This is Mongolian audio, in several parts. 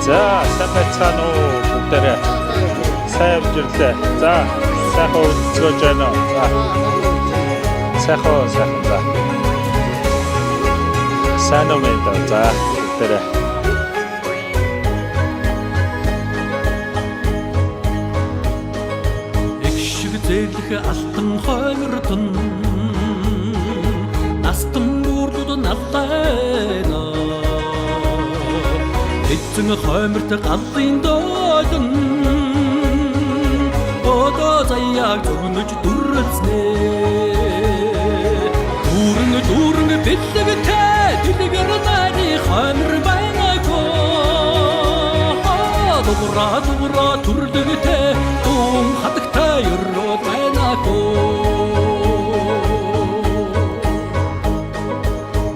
За, сайн байцгаана уу бүгдээрээ. Сайн явжирлээ. За, сайхан үзэж байна уу? За. Сайхан за. Сайн уу мэд. За, бүгдээрээ. Экшиг зэглэх алтан хоймортон настан бүрдүүд навтайна. Эцэг хойморт галын доолн одоо заяаг зүгнөж дүрэлснэ. Дүүрэн бэлэгтэй дэлгэр найны хоймор байнако. Дугра түрлэгтэй тун хатагтай өрөө байнако.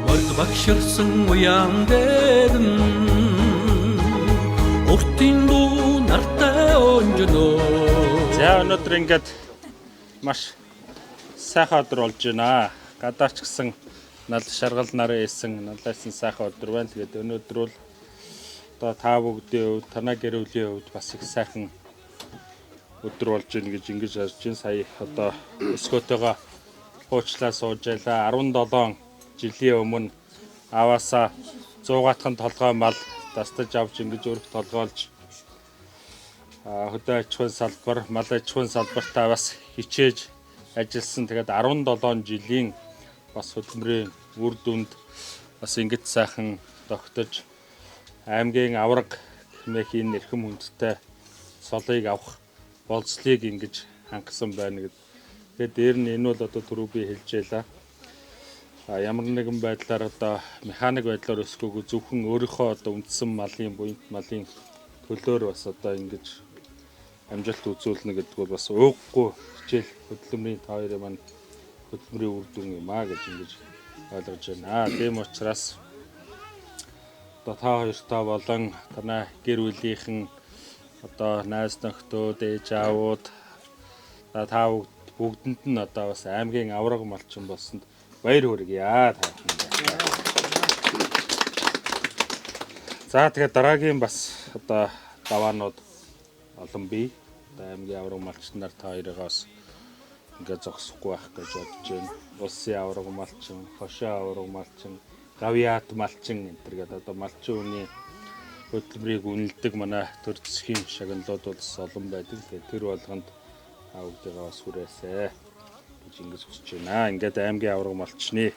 Морд багширсан уян дээрэн Уртын дуу нартай онжно. За, өнөөдөр ингээд маш сайхан өдөр болж байна. Гадаач гисэн нал шаргал нараа ийсэн налайсан сайхан өдөр байна. Тэгээд өнөөдөр бол одоо та бүгдийн хувьд, танай гэр бүлийн хувьд бас их сайхан өдөр болж байна гэж ингэж харж байна. Сая одоо өсгөөтэйгөө хуучлаа сууж байлаа. 17 жилийн өмнө аваасаа 100 гатхан толгой мал дастаж авч ингэж өрх толгойлж хөдөө аж ахуйн салбар, мал аж ахуйн салбартаа бас хичээж ажилласан. Тэгээд 17 жилийн бас хөдөлмөрийн үр дүнд бас ингэж сайхан тогтож аймгийн авраг хэмээх энэ эрхэм хүндтэй солыг авах болцлыг ингэж хангасан байна гэдэг. Тэгээд дээр нь энэ бол одоо түрүү би хэлж байлаа. Ямар нэгэн байдлаар одоо механик байдлаар өсгөөгүй зөвхөн өөрийнхөө одоо үндсэн малын буянт малын төлөөр бас одоо ингэж амжилт үзүүлнэ гэдэг бол бас ууггүй хичээл хөдөлмөрийн та хоёрын маань хөдөлмөрийн үр дүн юм аа гэж ингэж ойлгож байна. Тийм учраас одоо та хоёртаа болон танай гэр бүлийнхэн одоо найз нөхдөд, ээж аавууд та бүгдэнд нь одоо бас аймгийн авраг малчин болсонд баяр хүргье. За, тэгээд дараагийн бас одоо даваанууд олон бий. Одоо аймгийн авраг малчин нар та хоёрыгоос ингээд зогсохгүй байх гэж бодож байна. Улсын авраг малчин, хошоо авраг малчин, гавьяат малчин энэ гэдэг одоо малчин хүний хөдөлмөрийг үнэлдэг манай төр засгийн шагналууд бол олон байдаг. Тэгээд тэр болгонд бүгдээ бас хүрээсэй гэж ингэж хүсэж байна. Ингээд аймгийн авраг малчны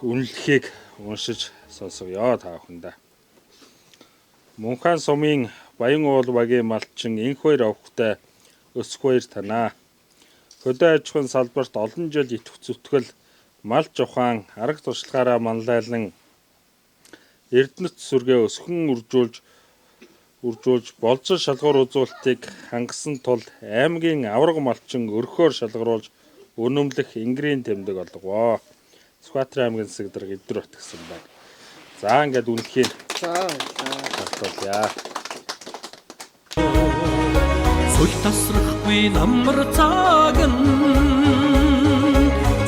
үнэлэхийг уншиж сонсгоё та бүхэндээ. Мөнхаан сумын Баян уул багийн малчин Инхбаяр овогтой Өсгбаяр танаа. Хөдөө аж ахуйн салбарт олон жил идэвх зүтгэл малч ухаан арга туршлагаараа манлайлан Эрдэнэт сүргээ өсгөн үржүүлж болзол шалгуур үзүүлэлтийг хангасан тул аймгийн авраг малчин өрхөөр шалгаруулж үнэмлэх ингэрийн тэмдэг олгоо. Сүхбаатарын аймгийн засаг дарга Эвдөр бат гэсэн байна. За, ингээд үнэлэхийн. За. Сул тасрахгүй намар цаган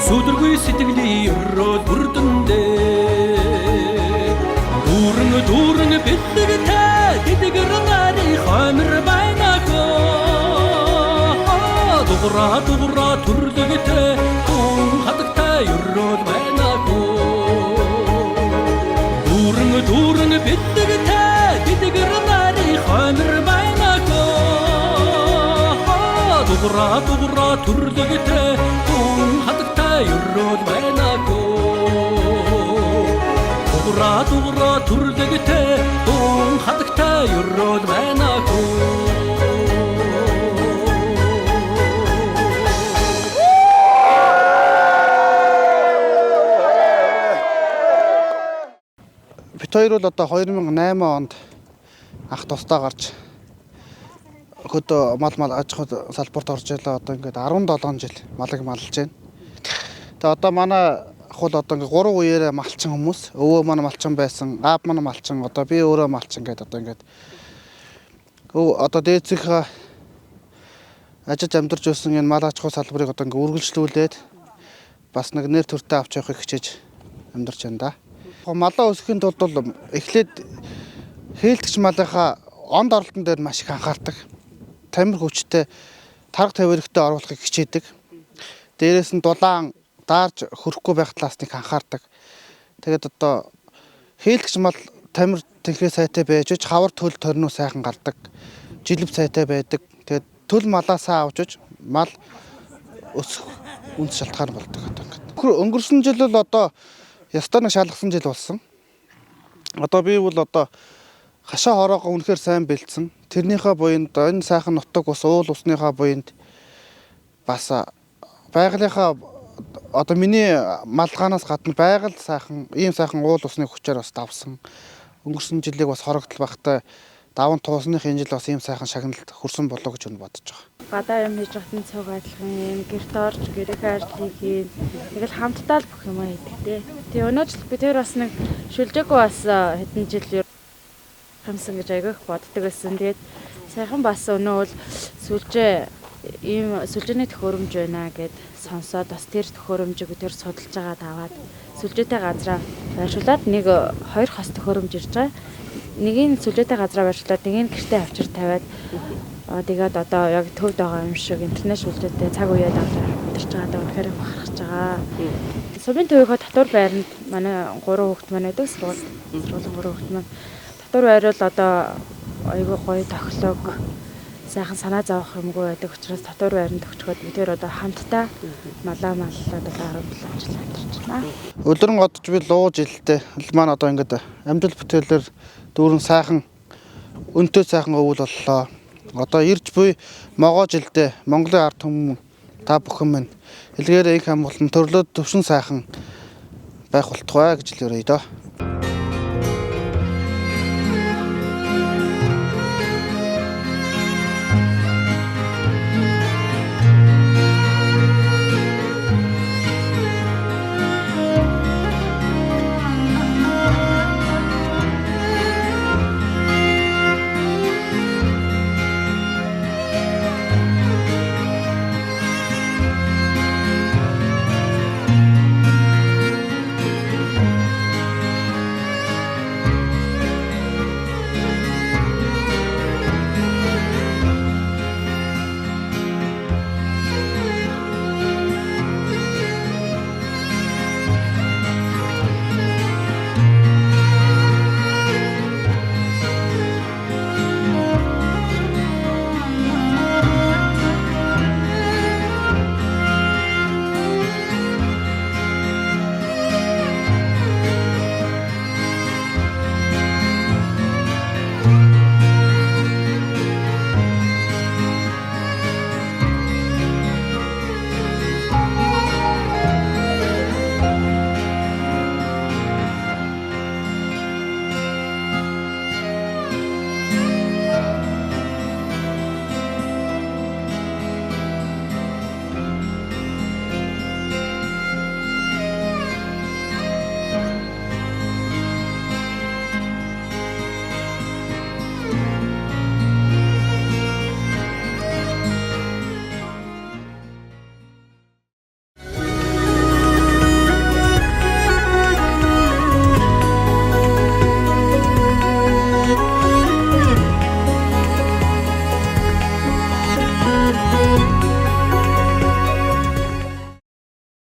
сүдэргүй сэтгэлийн өрөө бүрдэндээ дүүрэн бэлэгтэй дэлгэр найны хоймор байнако. Дугра түрлэгтэй тун хатагтай өрөө байнако. Дүүрэн бэлэгтэй дэлгэр найны хоймор байнако. Дугра түрлэгтэй тун хатагтай өрөө байнако. Дугра түрлэгтэй тун хатагтай өрөө байнако. Бид хоёр бол одоо 2008 онд анх тусдаа гарч хөдөө мал аж ахуй салбарт орж ялаа. Одоо ингээд 17 жил малыг малж байна. Тэгээ одоо манай хул одоо ингээд 3 үеэрээ малчин хүмүүс. Өвөө манай малчин байсан, аав манай малчин, одоо би өөрөө малчин гэдэг одоо ингээд одоо дээдсэх ажиж амьдарч байсан энэ мал аж ахуй салбарыг одоо ингээд үргэлжлүүлээд бас нэг нэр төртөө авч явахыг хичээж амьдарч байна да. Малаа өсөхийн тулд бол эхлээд Хээлтгч малынхаа онд оролтон дээр маш их анхаардаг. Тамир хүчтэй тарга тавирагтай оруулахыг хичээдэг. Дээрээс нь дулаан даарж хөрөхгүй байх талаас нэг анхаардаг. Тэгээд одоо хээлтгч мал тамир тэнхээ сайтай байж хавар төл торноо сайхан гардаг. Жилв сайтай байдаг. Тэгээд төл малаасаа авчиж мал өсөх үндэс шалтгаан болдог одоо ингээд. Өнгөрсөн жил бол одоо ястаа нэг шалгасан жил болсон. Одоо би бол одоо хашаа хороогоо үнэхээр сайн бэлдсэн. Тэрнийхээ буйнд энэ сайхан нутаг ус уул усныхаа буйнд бас байгалийнхаа одоо миний малгаанаас гадна байгаль сайхан ийм сайхан уул усны хүчээр бас давсан. Өнгөрсөн жилиг бас хорогдол багтай даван туусных энэ жил бас ийм сайхан шагналд хүрсэн болоо гэж бодож байгаа. Гадаа юм хийж хатан цог адилхан юм гэрт орж гэрээ ажлыг хийн. Тэгэл хамтдаа л бүх юм хийдэг те. Тэгээ өнөө жил би тэр бас нэг шүлжээгүй бас хэдэн жил хамсан гэж айгүйх боддог байсан. Тэгээд сайхан бас өнөө бол сүлжээний төхөөрөмж байна гэд сонсоод бас тэр төхөөрөмжийг тэр судалж байгаа даваад сүлжээтэй газраа байршуулад нэг 2 хос төхөөрөмж ирж байгаа. Нэгийг сүлжээтэй газраа байршуулад нэгийг гэртээ авчир тавиад тэгээд одоо яг төвд байгаа юм шиг интернет сүлжээтэй цаг үеэд авчирч байгаа үнэхээр бахархаж байгаа. Сувын төвийнхөө татвар байранд манай 3 хүүхэд маань байдаг сургуулийн 3 хүүхэд маань татвар байрал одоо айгүй гоё тохилог сайхан санаа зовох юмгүй байдаг учраас татвар байранд өгчгөөд бид одоо хамтдаа маллаад одоо 17 жил амьдарч байна. Өлөрн одож би луу жилдээ маань одоо ингээд амжилт бүтээлээр дүүрэн сайхан өнтөө сайхан өвөл боллоо. Одоо ирж буй могоо жилдээ Монголын ард түмэн та бүхэн минь илгээрээ их хамгаалан төрлөө төвшин сайхан байх болтугай гэж хэлээрэй доо.